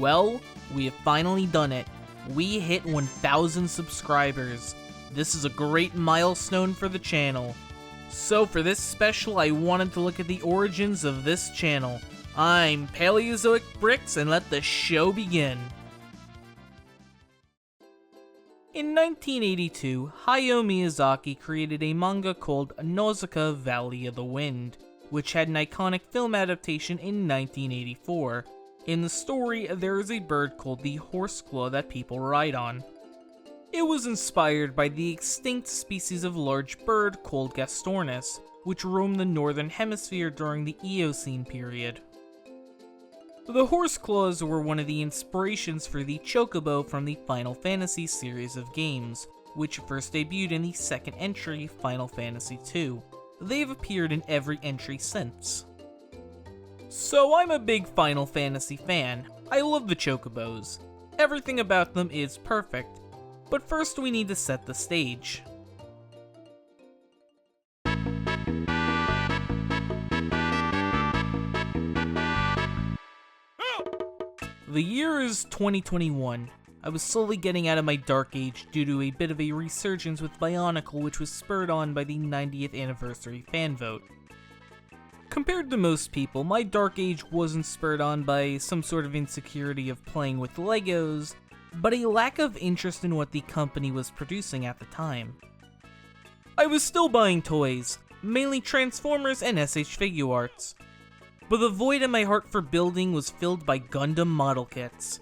Well, we have finally done it. We hit 1,000 subscribers. This is a great milestone for the channel. So for this special, I wanted to look at the origins of this channel. I'm Paleozoic Bricks, and let the show begin. In 1982, Hayao Miyazaki created a manga called Nausicaa Valley of the Wind, which had an iconic film adaptation in 1984. In the story, there is a bird called the horseclaw that people ride on. It was inspired by the extinct species of large bird called Gastornis, which roamed the northern hemisphere during the Eocene period. The horseclaws were one of the inspirations for the Chocobo from the Final Fantasy series of games, which first debuted in the second entry, Final Fantasy II. They've appeared in every entry since. So I'm a big Final Fantasy fan. I love the Chocobos. Everything about them is perfect. But first we need to set the stage. The year is 2021. I was slowly getting out of my dark age due to a bit of a resurgence with Bionicle, which was spurred on by the 90th anniversary fan vote. Compared to most people, my dark age wasn't spurred on by some sort of insecurity of playing with Legos, but a lack of interest in what the company was producing at the time. I was still buying toys, mainly Transformers and SH Figuarts, but the void in my heart for building was filled by Gundam model kits.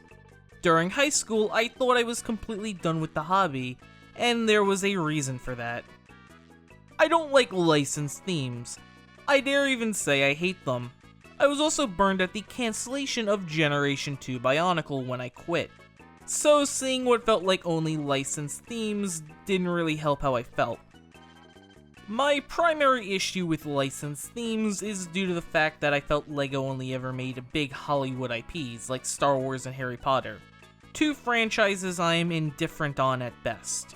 During high school, I thought I was completely done with the hobby, and there was a reason for that. I don't like licensed themes. I dare even say I hate them. I was also burned at the cancellation of Generation 2 Bionicle when I quit. So seeing what felt like only licensed themes didn't really help how I felt. My primary issue with licensed themes is due to the fact that I felt LEGO only ever made big Hollywood IPs like Star Wars and Harry Potter. Two franchises I am indifferent on at best.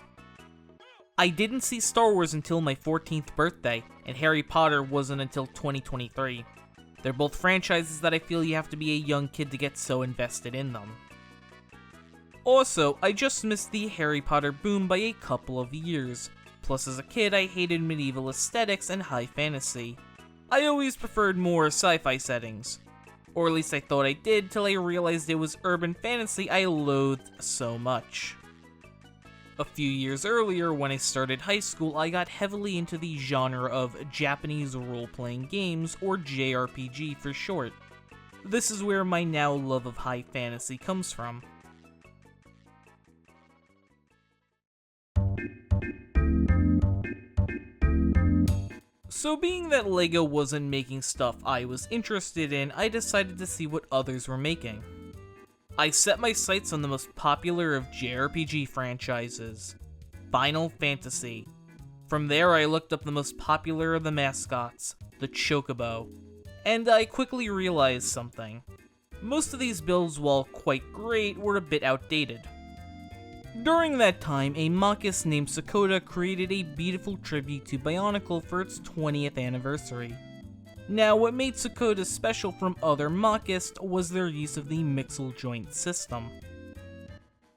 I didn't see Star Wars until my 14th birthday, and Harry Potter wasn't until 2023. They're both franchises that I feel you have to be a young kid to get so invested in them. Also, I just missed the Harry Potter boom by a couple of years. Plus, as a kid, I hated medieval aesthetics and high fantasy. I always preferred more sci-fi settings. Or at least I thought I did, till I realized it was urban fantasy I loathed so much. A few years earlier, when I started high school, I got heavily into the genre of Japanese role-playing games, or JRPG for short. This is where my now love of high fantasy comes from. So being that LEGO wasn't making stuff I was interested in, I decided to see what others were making. I set my sights on the most popular of JRPG franchises, Final Fantasy. From there I looked up the most popular of the mascots, the Chocobo, and I quickly realized something. Most of these builds, while quite great, were a bit outdated. During that time, a mocist named Sokoda created a beautiful tribute to Bionicle for its 20th anniversary. Now, what made Sokoda special from other mocists was their use of the Mixel joint system.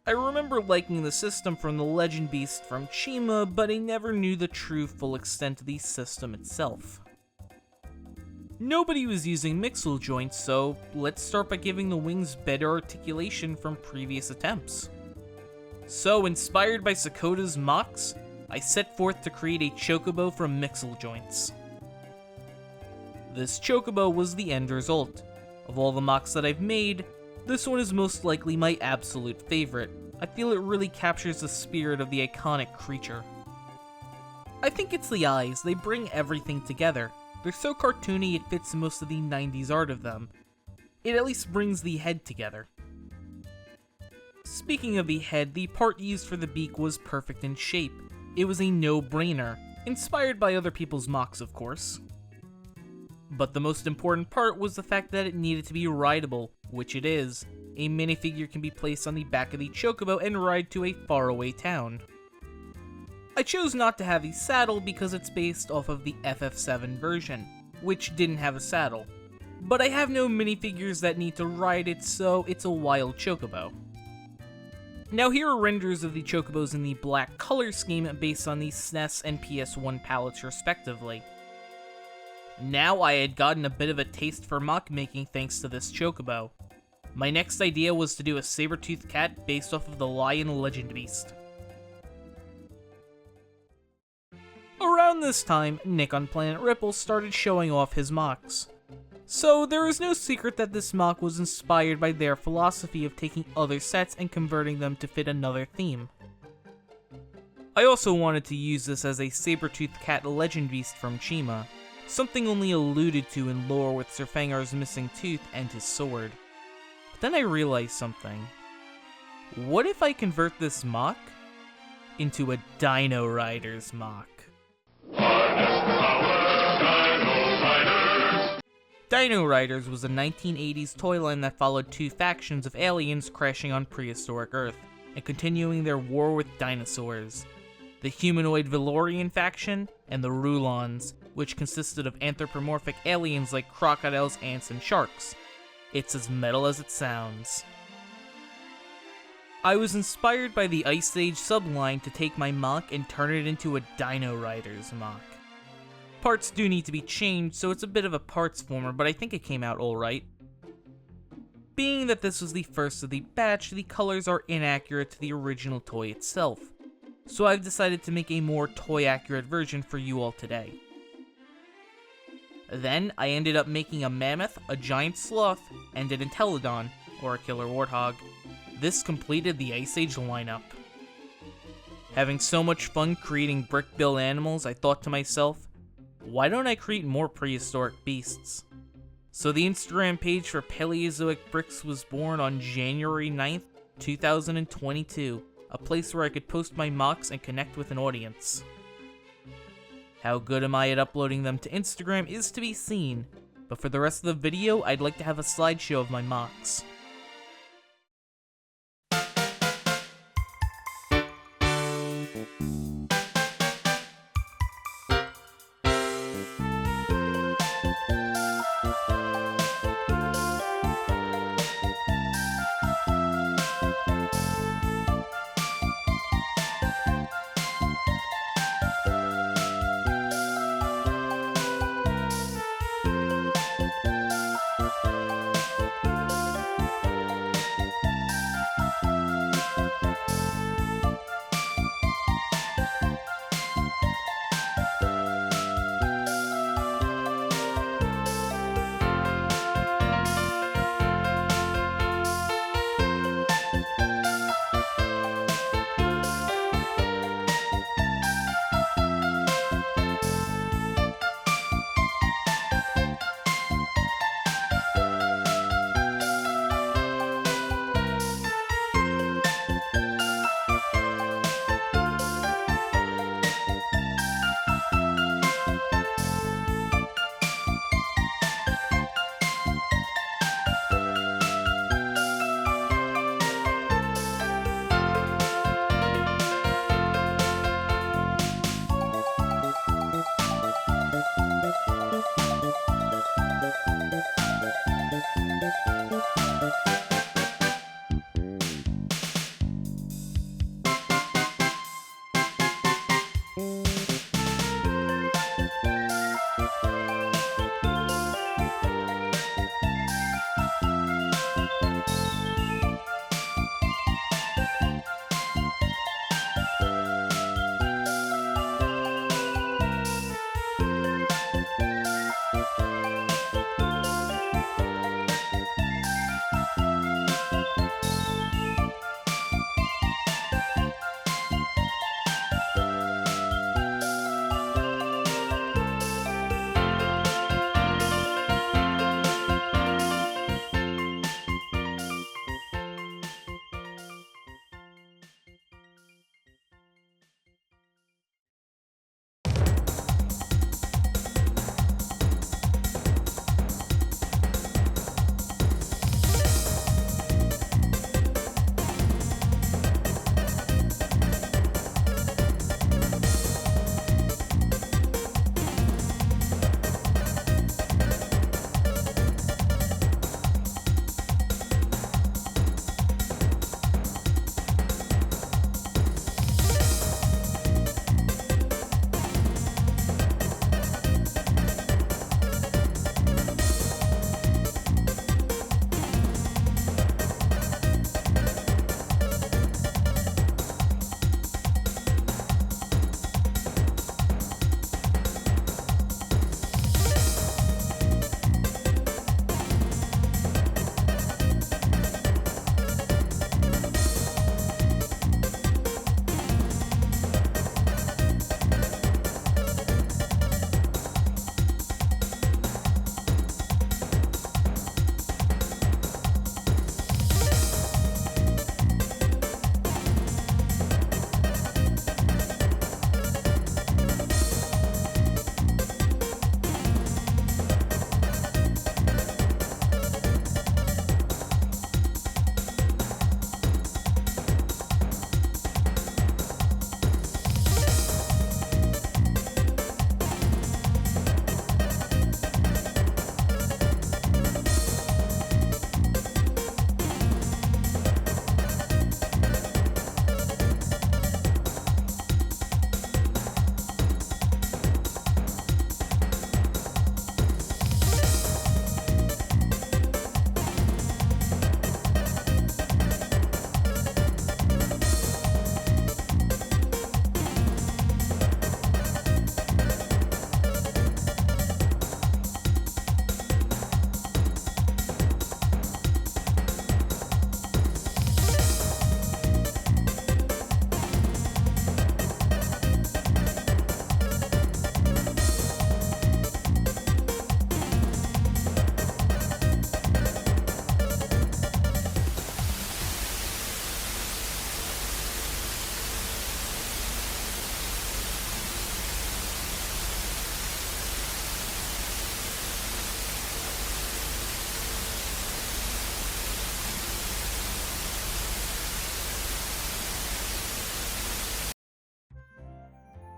I remember liking the system from the Legend Beast from Chima, but I never knew the true full extent of the system itself. Nobody was using Mixel joints, so let's start by giving the wings better articulation from previous attempts. So, inspired by Sokoda's Mocs, I set forth to create a Chocobo from Mixel joints. This Chocobo was the end result. Of all the Mocs that I've made, this one is most likely my absolute favorite. I feel it really captures the spirit of the iconic creature. I think it's the eyes, they bring everything together. They're so cartoony it fits most of the 90s art of them. It at least brings the head together. Speaking of the head, the part used for the beak was perfect in shape. It was a no-brainer, inspired by other people's Mocs, of course. But the most important part was the fact that it needed to be rideable, which it is. A minifigure can be placed on the back of the Chocobo and ride to a faraway town. I chose not to have a saddle because it's based off of the FF7 version, which didn't have a saddle. but I have no minifigures that need to ride it, so it's a wild Chocobo. Now here are renders of the Chocobos in the black color scheme based on the SNES and PS1 palettes respectively. Now I had gotten a bit of a taste for mock making thanks to this Chocobo. My next idea was to do a saber-toothed cat based off of the Lion Legend Beast. Around this time, Nick on Planet Ripple started showing off his Mocs. So there is no secret that this Moc was inspired by their philosophy of taking other sets and converting them to fit another theme. I also wanted to use this as a saber-toothed cat legend beast from Chima, something only alluded to in lore with Sir Fangar's missing tooth and his sword. But then I realized something. What if I convert this Moc into a Dino Riders Moc? Dino Riders was a 1980s toy line that followed two factions of aliens crashing on prehistoric Earth, and continuing their war with dinosaurs. The humanoid Valorian faction, and the Rulons, which consisted of anthropomorphic aliens like crocodiles, ants, and sharks. It's as metal as it sounds. I was inspired by the Ice Age subline to take my Moc and turn it into a Dino Riders Moc. Parts do need to be changed, so it's a bit of a parts former, but I think it came out alright. Being that this was the first of the batch, the colors are inaccurate to the original toy itself, so I've decided to make a more toy-accurate version for you all today. Then, I ended up making a mammoth, a giant sloth, and an Entelodon, or a killer warthog. This completed the Ice Age lineup. Having so much fun creating brick-built animals, I thought to myself, why don't I create more prehistoric beasts? So the Instagram page for Paleozoic Bricks was born on January 9th, 2022, a place where I could post my Mocs and connect with an audience. How good am I at uploading them to Instagram is to be seen, but for the rest of the video, I'd like to have a slideshow of my Mocs.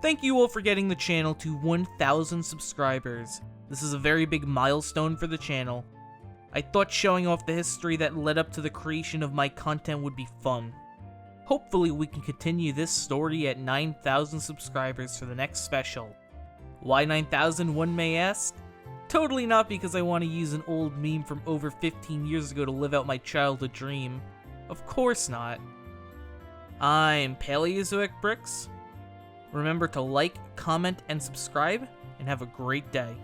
Thank you all for getting the channel to 1,000 subscribers. This is a very big milestone for the channel. I thought showing off the history that led up to the creation of my content would be fun. Hopefully we can continue this story at 9,000 subscribers for the next special. Why 9,000, one may ask? Totally not because I want to use an old meme from over 15 years ago to live out my childhood dream. Of course not. I'm Paleozoic Bricks. Remember to like, comment, and subscribe, and have a great day.